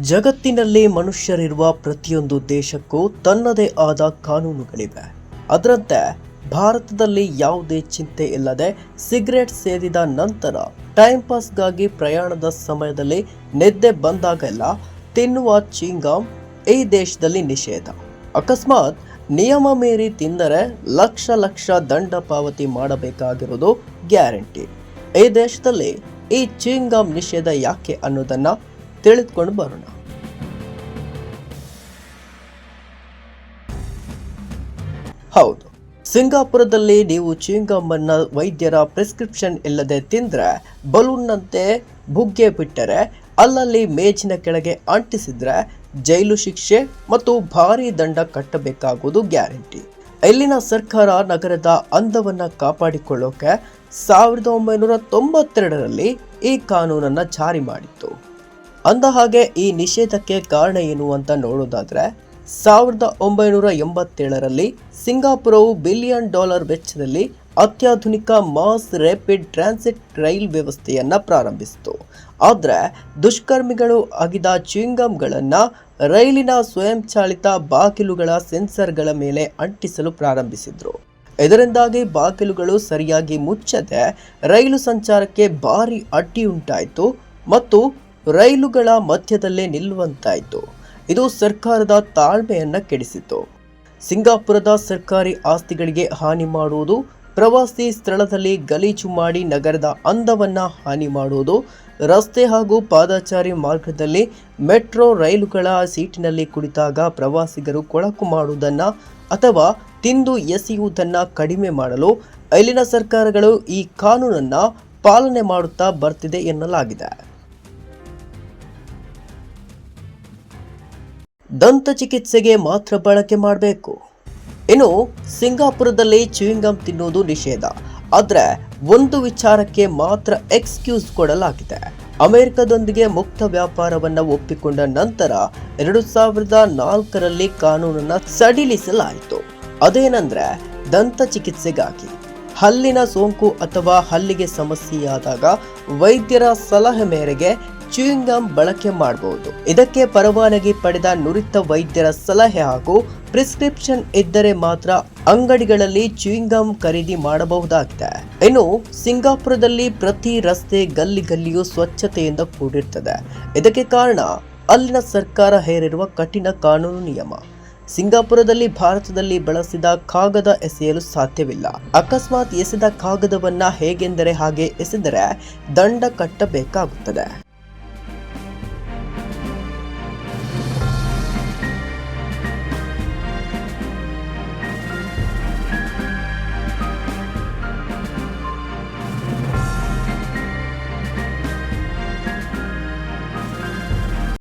ಜಗತ್ತಿನಲ್ಲಿ ಮನುಷ್ಯರಿರುವ ಪ್ರತಿಯೊಂದು ದೇಶಕ್ಕೂ ತನ್ನದೇ ಆದ ಕಾನೂನುಗಳಿವೆ. ಅದರಂತೆ ಭಾರತದಲ್ಲಿ ಯಾವುದೇ ಚಿಂತೆ ಇಲ್ಲದೆ ಸಿಗರೆಟ್ ಸೇದಿದ ನಂತರ ಟೈಮ್ ಪಾಸ್ಗಾಗಿ ಪ್ರಯಾಣದ ಸಮಯದಲ್ಲಿ ನಿದ್ದೆ ಬಂದಾಗೆಲ್ಲ ತಿನ್ನುವ ಚ್ಯೂಯಿಂಗಮ್ ಈ ದೇಶದಲ್ಲಿ ನಿಷೇಧ. ಅಕಸ್ಮಾತ್ ನಿಯಮ ಮೀರಿ ತಿಂದರೆ ಲಕ್ಷ ದಂಡ ಪಾವತಿ ಮಾಡಬೇಕಾಗಿರುವುದು ಗ್ಯಾರಂಟಿ. ಈ ದೇಶದಲ್ಲಿ ಈ ಚ್ಯೂಯಿಂಗಮ್ ನಿಷೇಧ ಯಾಕೆ ಅನ್ನೋದನ್ನ ತಿಳಿದುಕೊಂಡು ಬರೋಣ. ಹೌದು, ಸಿಂಗಾಪುರದಲ್ಲಿ ನೀವು ಚ್ಯೂಯಿಂಗಮ್ ಅನ್ನ ವೈದ್ಯರ ಪ್ರಿಸ್ಕ್ರಿಪ್ಷನ್ ಇಲ್ಲದೆ ತಿಂದ್ರೆ, ಬಲೂನ್ನಂತೆ ಬುಗ್ಗೆ ಬಿಟ್ಟರೆ, ಅಲ್ಲಲ್ಲಿ ಮೇಜಿನ ಕೆಳಗೆ ಅಂಟಿಸಿದ್ರೆ ಜೈಲು ಶಿಕ್ಷೆ ಮತ್ತು ಭಾರೀ ದಂಡ ಕಟ್ಟಬೇಕಾಗುವುದು ಗ್ಯಾರಂಟಿ. ಇಲ್ಲಿನ ಸರ್ಕಾರ ನಗರದ ಅಂದವನ್ನ ಕಾಪಾಡಿಕೊಳ್ಳೋಕೆ 1992ರಲ್ಲಿ ಈ ಕಾನೂನನ್ನ ಜಾರಿ ಮಾಡಿತ್ತು. ಅಂದ ಹಾಗೆ ಈ ನಿಷೇಧಕ್ಕೆ ಕಾರಣ ಏನು ಅಂತ ನೋಡೋದಾದ್ರೆ, 1987ರಲ್ಲಿ ಸಿಂಗಾಪುರವು $1 ಬಿಲಿಯನ್ ವೆಚ್ಚದಲ್ಲಿ ಅತ್ಯಾಧುನಿಕ ಮಾಸ್ ರ್ಯಾಪಿಡ್ ಟ್ರಾನ್ಸಿಟ್ ರೈಲ್ ವ್ಯವಸ್ಥೆಯನ್ನ ಪ್ರಾರಂಭಿಸಿತು. ಆದರೆ ದುಷ್ಕರ್ಮಿಗಳು ಅಗಿದ ಚ್ಯೂಯಿಂಗಮ್ಗಳನ್ನು ರೈಲಿನ ಸ್ವಯಂಚಾಲಿತ ಬಾಗಿಲುಗಳ ಸೆನ್ಸರ್ಗಳ ಮೇಲೆ ಅಂಟಿಸಲು ಪ್ರಾರಂಭಿಸಿದ್ರು. ಇದರಿಂದಾಗಿ ಬಾಗಿಲುಗಳು ಸರಿಯಾಗಿ ಮುಚ್ಚದೆ ರೈಲು ಸಂಚಾರಕ್ಕೆ ಭಾರಿ ಅಡ್ಡಿಯುಂಟಾಯಿತು ಮತ್ತು ರೈಲುಗಳ ಮಧ್ಯದಲ್ಲೇ ನಿಲ್ಲುವಂತಾಯಿತು. ಇದು ಸರ್ಕಾರದ ತಾಳ್ಮೆಯನ್ನ ಕೆಡಿಸಿತು. ಸಿಂಗಾಪುರದ ಸರ್ಕಾರಿ ಆಸ್ತಿಗಳಿಗೆ ಹಾನಿ ಮಾಡುವುದು, ಪ್ರವಾಸಿ ಸ್ಥಳದಲ್ಲಿ ಗಲೀಜು ಮಾಡಿ ನಗರದ ಅಂದವನ್ನ ಹಾನಿ ಮಾಡುವುದು, ರಸ್ತೆ ಹಾಗೂ ಪಾದಚಾರಿ ಮಾರ್ಗದಲ್ಲಿ ಮೆಟ್ರೋ ರೈಲುಗಳ ಸೀಟಿನಲ್ಲಿ ಕುಳಿತಾಗ ಪ್ರವಾಸಿಗರು ಕೊಳಕು ಮಾಡುವುದನ್ನ ಅಥವಾ ತಿಂದು ಎಸೆಯುವುದನ್ನ ಕಡಿಮೆ ಮಾಡಲು ಇಲ್ಲಿನ ಸರ್ಕಾರಗಳು ಈ ಕಾನೂನನ್ನ ಪಾಲನೆ ಮಾಡುತ್ತಾ ಬರ್ತಿದೆ ಎನ್ನಲಾಗಿದೆ. ದಂತ ಚಿಕಿತ್ಸೆಗೆ ಮಾತ್ರ ಬಳಕೆ ಮಾಡಬೇಕು. ಇನ್ನು ಸಿಂಗಾಪುರದಲ್ಲಿ ಚ್ಯೂಯಿಂಗಮ್ ತಿನ್ನುವುದು ನಿಷೇಧ. ಆದ್ರೆ ಒಂದು ವಿಚಾರಕ್ಕೆ ಮಾತ್ರ ಎಕ್ಸ್ಕ್ಯೂಸ್ ಕೊಡಲಾಗಿದೆ. ಅಮೆರಿಕದೊಂದಿಗೆ ಮುಕ್ತ ವ್ಯಾಪಾರವನ್ನ ಒಪ್ಪಿಕೊಂಡ ನಂತರ 2004ರಲ್ಲಿ ಕಾನೂನನ್ನ ಸಡಿಲಿಸಲಾಯಿತು. ಅದೇನಂದ್ರೆ, ದಂತ ಚಿಕಿತ್ಸೆಗಾಗಿ ಹಲ್ಲಿನ ಸೋಂಕು ಅಥವಾ ಹಲ್ಲಿಗೆ ಸಮಸ್ಯೆಯಾದಾಗ ವೈದ್ಯರ ಸಲಹೆ ಮೇರೆಗೆ ಚ್ಯೂಯಿಂಗಮ್ ಬಳಕೆ ಮಾಡಬಹುದು. ಇದಕ್ಕೆ ಪರವಾನಗಿ ಪಡೆದ ನುರಿತ ವೈದ್ಯರ ಸಲಹೆ ಹಾಗೂ ಪ್ರಿಸ್ಕ್ರಿಪ್ಷನ್ ಇದ್ದರೆ ಮಾತ್ರ ಅಂಗಡಿಗಳಲ್ಲಿ ಚ್ಯೂಯಿಂಗಮ್ ಖರೀದಿ ಮಾಡಬಹುದಾಗಿದೆ. ಇನ್ನು ಸಿಂಗಾಪುರದಲ್ಲಿ ಪ್ರತಿ ರಸ್ತೆ ಗಲ್ಲಿಯೂ ಸ್ವಚ್ಛತೆಯಿಂದ ಕೂಡಿರ್ತದೆ. ಇದಕ್ಕೆ ಕಾರಣ ಅಲ್ಲಿನ ಸರ್ಕಾರ ಹೇರಿರುವ ಕಠಿಣ ಕಾನೂನು ನಿಯಮ. ಸಿಂಗಾಪುರದಲ್ಲಿ ಭಾರತದಲ್ಲಿ ಬಳಸಿದ ಕಾಗದ ಎಸೆಯಲು ಸಾಧ್ಯವಿಲ್ಲ. ಅಕಸ್ಮಾತ್ ಎಸೆದ ಕಾಗದವನ್ನ ಹೇಗೆಂದರೆ ಹಾಗೆ ಎಸೆದರೆ ದಂಡ ಕಟ್ಟಬೇಕಾಗುತ್ತದೆ.